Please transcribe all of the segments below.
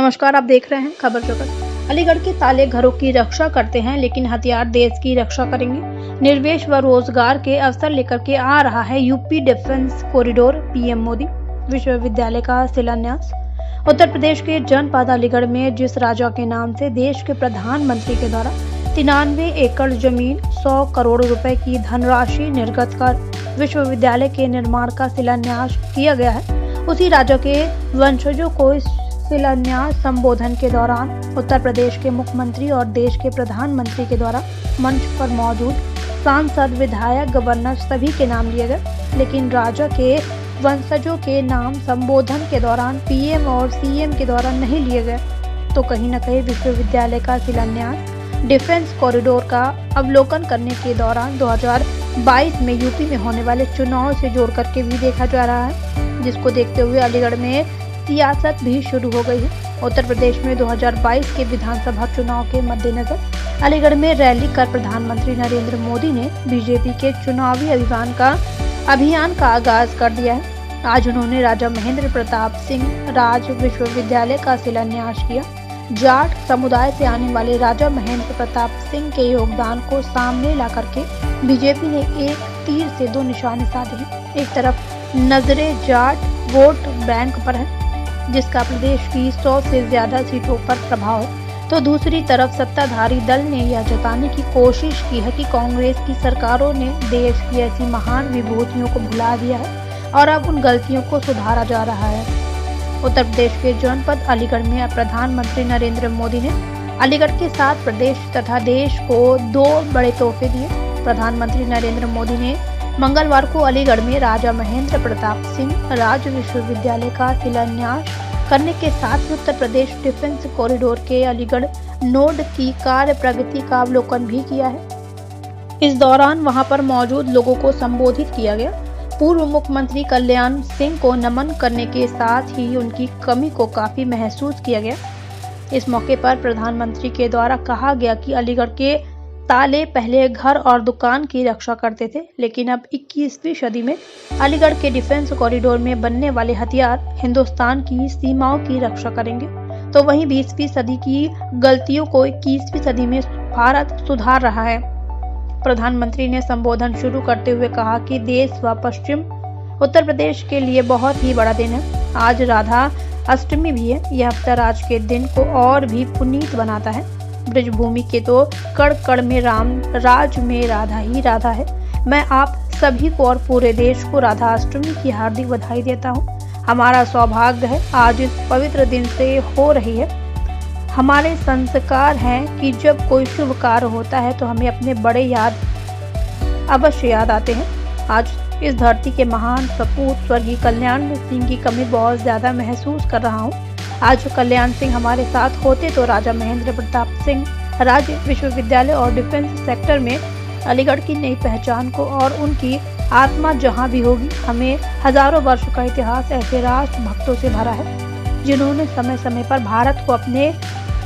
नमस्कार, आप देख रहे हैं खबर जगत। अलीगढ़ के ताले घरों की रक्षा करते हैं, लेकिन हथियार देश की रक्षा करेंगे। निवेश व रोजगार के अवसर लेकर के आ रहा है UP defence corridor. PM Modi विश्वविद्यालय का शिलान्यास। उत्तर प्रदेश के जनपद अलीगढ़ में जिस राजा के नाम से देश के प्रधानमंत्री के द्वारा 93 एकड़ जमीन 100 करोड़ रुपए की धनराशि निर्गत कर विश्वविद्यालय के निर्माण का शिलान्यास किया गया है, उसी राजा के वंशजों को इस शिलान्यास संबोधन के दौरान उत्तर प्रदेश के मुख्यमंत्री और देश के प्रधानमंत्री के द्वारा मंच पर मौजूद सांसद, विधायक, गवर्नर सभी के नाम लिए गए, लेकिन राजा के वंशजों के नाम संबोधन के दौरान पीएम और सीएम के द्वारा नहीं लिए गए। तो कहीं न कहीं विश्वविद्यालय का शिलान्यास डिफेंस कॉरिडोर का अवलोकन करने के दौरान 2022 में यूपी में होने वाले चुनाव से जोड़ करके भी देखा जा रहा है, जिसको देखते हुए अलीगढ़ में सियासत भी शुरू हो गई है। उत्तर प्रदेश में 2022 के विधानसभा चुनाव के मद्देनजर अलीगढ़ में रैली कर प्रधानमंत्री नरेंद्र मोदी ने बीजेपी के चुनावी अभियान का आगाज कर दिया है। आज उन्होंने राजा महेंद्र प्रताप सिंह राज विश्वविद्यालय का शिलान्यास किया। जाट समुदाय से आने वाले राजा महेंद्र प्रताप सिंह के योगदान को सामने ला करके बीजेपी ने एक तीर से दो निशाने साधे हैं। एक तरफ नजरे जाट वोट बैंक पर है, जिसका प्रदेश की 100 से ज्यादा सीटों पर प्रभाव है, तो दूसरी तरफ सत्ताधारी दल ने यह जताने की कोशिश की है कि कांग्रेस की सरकारों ने देश की ऐसी महान विभूतियों को भुला दिया है और अब उन गलतियों को सुधारा जा रहा है। उत्तर प्रदेश के जनपद अलीगढ़ में प्रधानमंत्री नरेंद्र मोदी ने अलीगढ़ के साथ प्रदेश तथा देश को 2 बड़े तोहफे दिए। प्रधानमंत्री नरेंद्र मोदी ने मंगलवार को अलीगढ़ में राजा महेंद्र प्रताप सिंह राज्य विश्वविद्यालय का शिलान्यास करने के साथ ही उत्तर प्रदेश डिफेंस कॉरिडोर के अलीगढ़ नोड की कार्य प्रगति का अवलोकन भी किया है। इस दौरान वहां पर मौजूद लोगों को संबोधित किया गया। पूर्व मुख्यमंत्री कल्याण सिंह को नमन करने के साथ ही उनकी कमी को काफी महसूस किया गया। इस मौके पर प्रधानमंत्री के द्वारा कहा गया कि अलीगढ़ के ताले पहले घर और दुकान की रक्षा करते थे, लेकिन अब 21वीं सदी में अलीगढ़ के डिफेंस कॉरिडोर में बनने वाले हथियार हिंदुस्तान की सीमाओं की रक्षा करेंगे। तो वहीं 20वीं सदी की गलतियों को 21वीं सदी में भारत सुधार रहा है। प्रधानमंत्री ने संबोधन शुरू करते हुए कहा कि देश व पश्चिम उत्तर प्रदेश के लिए बहुत ही बड़ा दिन है। आज राधा अष्टमी भी है। यह अवसर आज के दिन को और भी पुनीत बनाता है। ब्रजभूमि के तो कण कण में राम, राज में राधा ही राधा है। मैं आप सभी को और पूरे देश को राधा अष्टमी की हार्दिक बधाई देता हूँ। हमारा सौभाग्य है आज इस पवित्र दिन से हो रही है। हमारे संस्कार हैं कि जब कोई शुभ कार्य होता है तो हमें अपने बड़े अवश्य याद आते हैं। आज इस धरती के महान सपूत स्वर्गीय कल्याण सिंह की कमी बहुत ज्यादा महसूस कर रहा हूँ। आज कल्याण सिंह हमारे साथ होते तो राजा महेंद्र प्रताप सिंह राज्य विश्वविद्यालय और डिफेंस सेक्टर में अलीगढ़ की नई पहचान को और उनकी आत्मा जहां भी होगी। हमें हजारों वर्ष का इतिहास ऐसे राष्ट्र भक्तों से भरा है, जिन्होंने समय समय पर भारत को अपने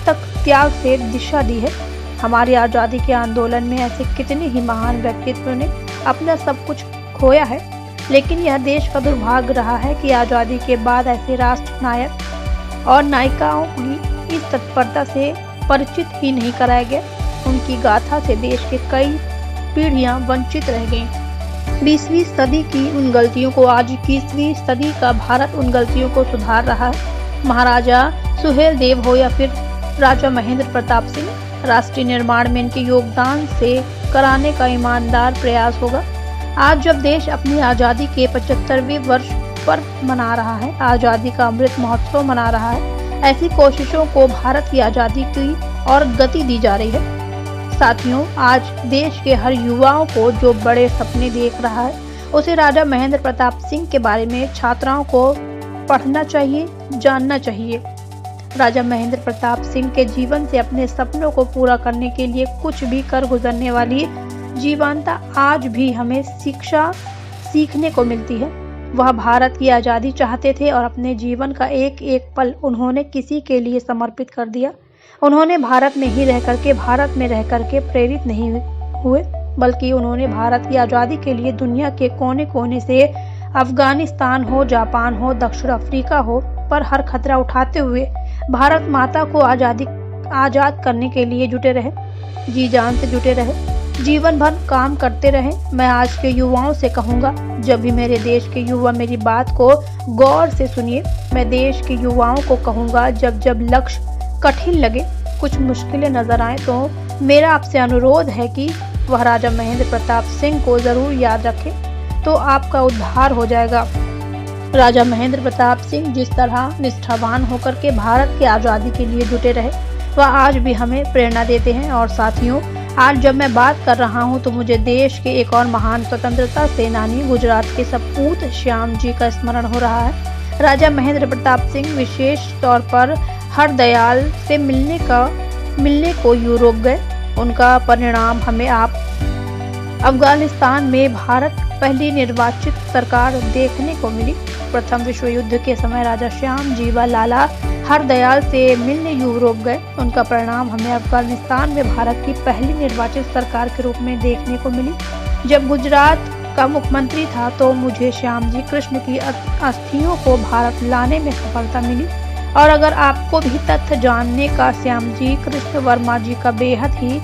तक त्याग से दिशा दी है। हमारी आज़ादी के आंदोलन में ऐसे कितने ही महान व्यक्तित्व ने अपना सब कुछ खोया है, लेकिन यह देश का दुर्भाग्य रहा है कि आज़ादी के बाद ऐसे राष्ट्र नायक और नायिकाओं की इस तत्परता से परिचित ही नहीं कराया गया। उनकी गाथा से देश के कई पीढ़ियां वंचित रह गईं। 20वीं सदी की उन गलतियों को आज 21वीं सदी का भारत उन गलतियों को सुधार रहा है। महाराजा सुहेलदेव हो या फिर राजा महेंद्र प्रताप सिंह, राष्ट्रीय निर्माण में इनके योगदान से कराने का ईमानदार प्रयास होगा। आज जब देश अपनी आज़ादी के 75वें वर्ष पर्व मना रहा है, आज़ादी का अमृत महोत्सव मना रहा है, ऐसी कोशिशों को भारत की आज़ादी की और गति दी जा रही है। साथियों, आज देश के हर युवाओं को जो बड़े सपने देख रहा है, उसे राजा महेंद्र प्रताप सिंह के बारे में छात्राओं को पढ़ना चाहिए, जानना चाहिए। राजा महेंद्र प्रताप सिंह के जीवन से अपने सपनों को पूरा करने के लिए कुछ भी कर गुजरने वाली जीवंता आज भी हमें शिक्षा सीखने को मिलती है। वह भारत की आज़ादी चाहते थे और अपने जीवन का एक एक पल उन्होंने किसी के लिए समर्पित कर दिया। उन्होंने भारत में ही रह करके प्रेरित नहीं हुए, बल्कि उन्होंने भारत की आज़ादी के लिए दुनिया के कोने कोने से अफगानिस्तान हो, जापान हो, दक्षिण अफ्रीका हो, पर हर खतरा उठाते हुए भारत माता को आजाद करने के लिए जुटे रहे, जी जान से जुटे रहे, जीवन भर काम करते रहे। मैं आज के युवाओं से कहूँगा, जब भी मेरे देश के युवा मेरी बात को गौर से सुनिए। मैं देश के युवाओं को कहूँगा, जब जब लक्ष्य कठिन लगे, कुछ मुश्किलें नजर आए, तो मेरा आपसे अनुरोध है कि वह राजा महेंद्र प्रताप सिंह को जरूर याद रखें, तो आपका उद्धार हो जाएगा। राजा महेंद्र प्रताप सिंह जिस तरह निष्ठावान होकर के भारत की आज़ादी के लिए जुटे रहे, वह आज भी हमें प्रेरणा देते हैं। और साथियों, आज जब मैं बात कर रहा हूं तो मुझे देश के एक और महान स्वतंत्रता सेनानी गुजरात के सपूत श्याम जी का स्मरण हो रहा है। राजा महेंद्र प्रताप सिंह विशेष तौर पर हरदयाल से मिलने को यूरोप गए। उनका परिणाम हमें अफगानिस्तान में भारत पहली निर्वाचित सरकार देखने को मिली। प्रथम विश्व युद्ध के समय राजा श्याम जी व लाला हरदयाल से मिलने यूरोप गए। उनका परिणाम हमें अफगानिस्तान में भारत की पहली निर्वाचित सरकार के रूप में देखने को मिली। जब गुजरात का मुख्यमंत्री था तो मुझे श्याम जी कृष्ण की अस्थियों को भारत लाने में सफलता मिली। और अगर आपको भी तथ्य जानने का, श्याम जी कृष्ण वर्मा जी का बेहद ही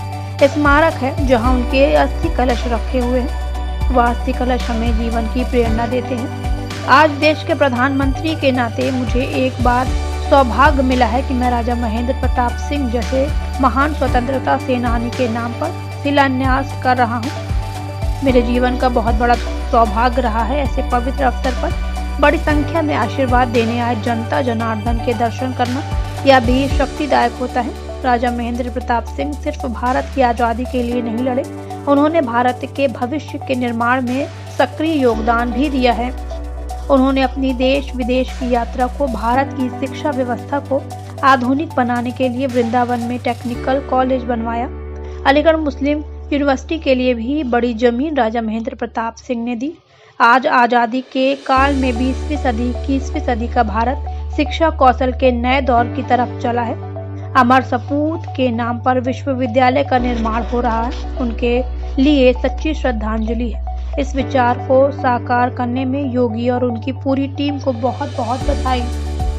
स्मारक है, जहां उनके अस्थि कलश रखे हुए हैं। वह अस्थि कलश हमें जीवन की प्रेरणा देते हैं। आज देश के प्रधानमंत्री के नाते मुझे एक बार सौभाग्य मिला है कि मैं राजा महेंद्र प्रताप सिंह जैसे महान स्वतंत्रता सेनानी के नाम पर शिलान्यास कर रहा हूँ। मेरे जीवन का बहुत बड़ा सौभाग्य रहा है ऐसे पवित्र अवसर पर बड़ी संख्या में आशीर्वाद देने आए जनता जनार्दन के दर्शन करना, यह भी शक्तिदायक होता है। राजा महेंद्र प्रताप सिंह सिर्फ भारत की आज़ादी के लिए नहीं लड़े, उन्होंने भारत के भविष्य के निर्माण में सक्रिय योगदान भी दिया है। उन्होंने अपनी देश विदेश की यात्रा को, भारत की शिक्षा व्यवस्था को आधुनिक बनाने के लिए वृंदावन में टेक्निकल कॉलेज बनवाया। अलीगढ़ मुस्लिम यूनिवर्सिटी के लिए भी बड़ी जमीन राजा महेंद्र प्रताप सिंह ने दी। आज आज़ादी के काल में 20वीं सदी 21वीं सदी का भारत शिक्षा कौशल के नए दौर की तरफ चला है। अमर सपूत के नाम पर विश्वविद्यालय का निर्माण हो रहा है, उनके लिए सच्ची श्रद्धांजलि है। इस विचार को साकार करने में योगी और उनकी पूरी टीम को बहुत बहुत बधाई।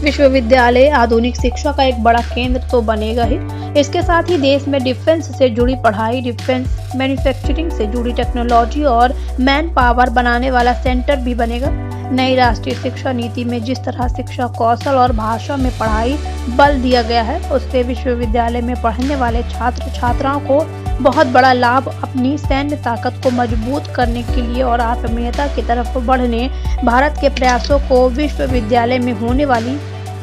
विश्वविद्यालय आधुनिक शिक्षा का एक बड़ा केंद्र तो बनेगा ही, इसके साथ ही देश में डिफेंस से जुड़ी पढ़ाई, डिफेंस मैन्युफैक्चरिंग से जुड़ी टेक्नोलॉजी और मैन पावर बनाने वाला सेंटर भी बनेगा। नई राष्ट्रीय शिक्षा नीति में जिस तरह शिक्षा कौशल और भाषा में पढ़ाई बल दिया गया है, उससे विश्वविद्यालय में पढ़ने वाले छात्र छात्राओं को बहुत बड़ा लाभ अपनी सैन्य ताकत को मजबूत करने के लिए और आत्मीयता की तरफ बढ़ने भारत के प्रयासों को विश्वविद्यालय में होने वाली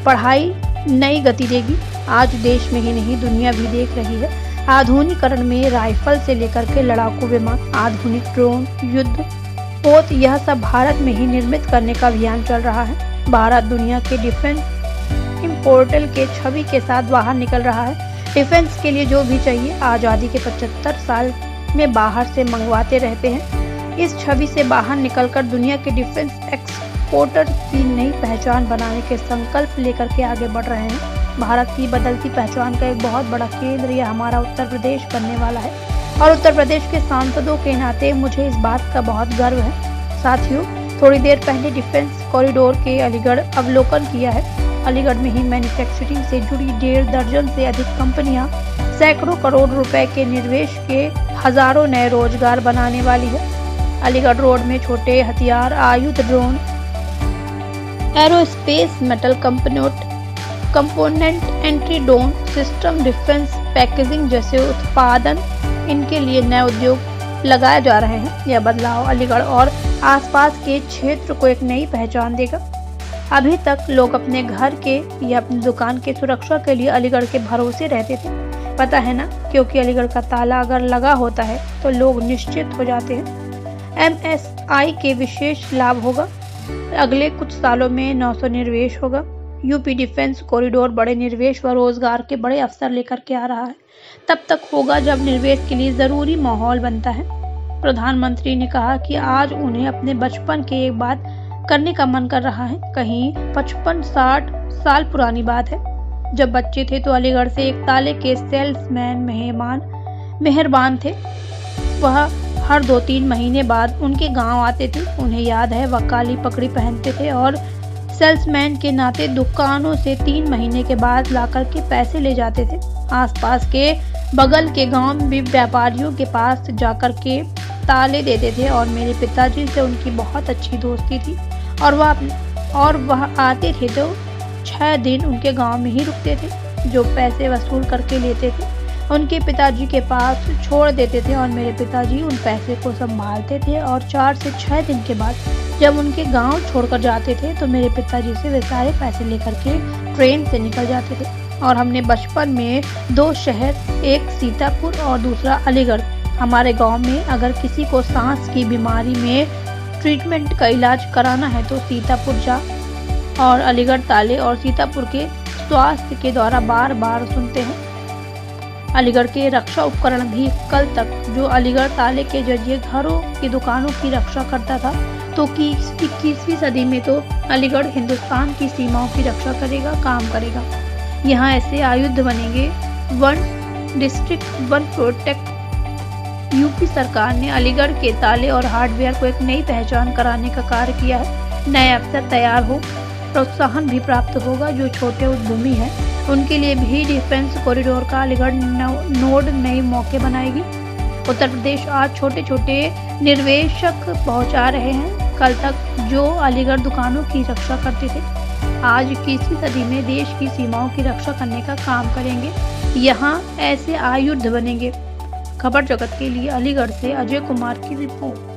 पढ़ाई नई गति देगी। आज देश में ही नहीं, दुनिया भी देख रही है। आधुनिकीकरण में राइफल से लेकर के लड़ाकू विमान, आधुनिक ड्रोन, युद्ध पोत, यह सब भारत में ही निर्मित करने का अभियान चल रहा है। भारत दुनिया के डिफेंस पोर्टल के छवि के साथ बाहर निकल रहा है। डिफेंस के लिए जो भी चाहिए आज़ादी के 75 साल में बाहर से मंगवाते रहते हैं। इस छवि से बाहर निकलकर दुनिया के डिफेंस एक्सपोर्टर की नई पहचान बनाने के संकल्प लेकर के आगे बढ़ रहे हैं। भारत की बदलती पहचान का एक बहुत बड़ा केंद्र यह हमारा उत्तर प्रदेश बनने वाला है और उत्तर प्रदेश के सांसदों के नाते मुझे इस बात का बहुत गर्व है। साथियों, थोड़ी देर पहले डिफेंस कॉरिडोर के अलीगढ़ अवलोकन किया है। अलीगढ़ में ही मैन्युफैक्चरिंग से जुड़ी 1.5 दर्जन से अधिक कंपनियां सैकड़ों करोड़ रुपए के निवेश के हजारों नए रोजगार बनाने वाली है। अलीगढ़ रोड में छोटे हथियार, आयुध, drone, aerospace, metal component, anti drone system, defence packaging जैसे उत्पादन, इनके लिए नए उद्योग लगाए जा रहे हैं। यह बदलाव अलीगढ़ और आसपास के क्षेत्र को एक नई पहचान देगा। अभी तक लोग अपने घर के या अपनी दुकान के सुरक्षा के लिए अलीगढ़ के भरोसे रहते थे, पता है ना, क्योंकि अलीगढ़ का ताला अगर लगा होता है तो लोग निश्चित हो जाते हैं। MSI के विशेष लाभ होगा। अगले कुछ सालों में 900 निवेश होगा। यूपी डिफेंस कॉरिडोर बड़े निवेश व रोजगार के बड़े अवसर लेकर के आ रहा है। तब तक होगा जब निवेश के लिए जरूरी माहौल बनता है। प्रधानमंत्री ने कहा कि आज उन्हें अपने बचपन के एक बात करने का मन कर रहा है। कहीं 55-60 साल पुरानी बात है। जब बच्चे थे तो अलीगढ़ से एक ताले के सेल्समैन मेहरबान थे। वह हर 2-3 महीने बाद उनके गांव आते थे। उन्हें याद है वह काली पगड़ी पहनते थे और सेल्समैन के नाते दुकानों से 3 महीने के बाद लाकर के पैसे ले जाते थे। आसपास के बगल के गांव में व्यापारियों के पास जाकर के ताले देते थे और मेरे पिताजी से उनकी बहुत अच्छी दोस्ती थी और वह आते थे तो 6 दिन उनके गांव में ही रुकते थे। जो पैसे वसूल करके लेते थे उनके पिताजी के पास छोड़ देते थे और मेरे पिताजी उन पैसे को संभालते थे और 4 से 6 दिन के बाद जब उनके गांव छोड़कर जाते थे तो मेरे पिताजी से वे सारे पैसे लेकर के ट्रेन से निकल जाते थे। और हमने बचपन में 2 शहर, एक सीतापुर और दूसरा अलीगढ़। हमारे गांव में अगर किसी को सांस की बीमारी में ट्रीटमेंट का इलाज कराना है तो सीतापुर जा, और अलीगढ़ ताले और सीतापुर के स्वास्थ्य के द्वारा बार बार सुनते हैं। अलीगढ़ के रक्षा उपकरण भी कल तक जो अलीगढ़ ताले के जरिए घरों की दुकानों की रक्षा करता था, तो 21वीं सदी में तो अलीगढ़ हिंदुस्तान की सीमाओं की रक्षा करेगा, काम करेगा। यहाँ ऐसे आयुध बनेंगे, 1 डिस्ट्रिक्ट 1 प्रोटेक्ट। यूपी सरकार ने अलीगढ़ के ताले और हार्डवेयर को एक नई पहचान कराने का कार्य किया है। नए अवसर तैयार हो, प्रोत्साहन भी प्राप्त होगा। जो छोटे उद्यमी हैं उनके लिए भी डिफेंस कॉरिडोर का अलीगढ़ नोड नए मौके बनाएगी। उत्तर प्रदेश आज छोटे छोटे निवेशक पहुंचा रहे हैं। कल तक जो अलीगढ़ दुकानों की रक्षा करते थे, आज 21वीं सदी में देश की सीमाओं की रक्षा करने का काम करेंगे। यहाँ ऐसे आयुध बनेंगे। खबर जगत के लिए अलीगढ़ से अजय कुमार की रिपोर्ट।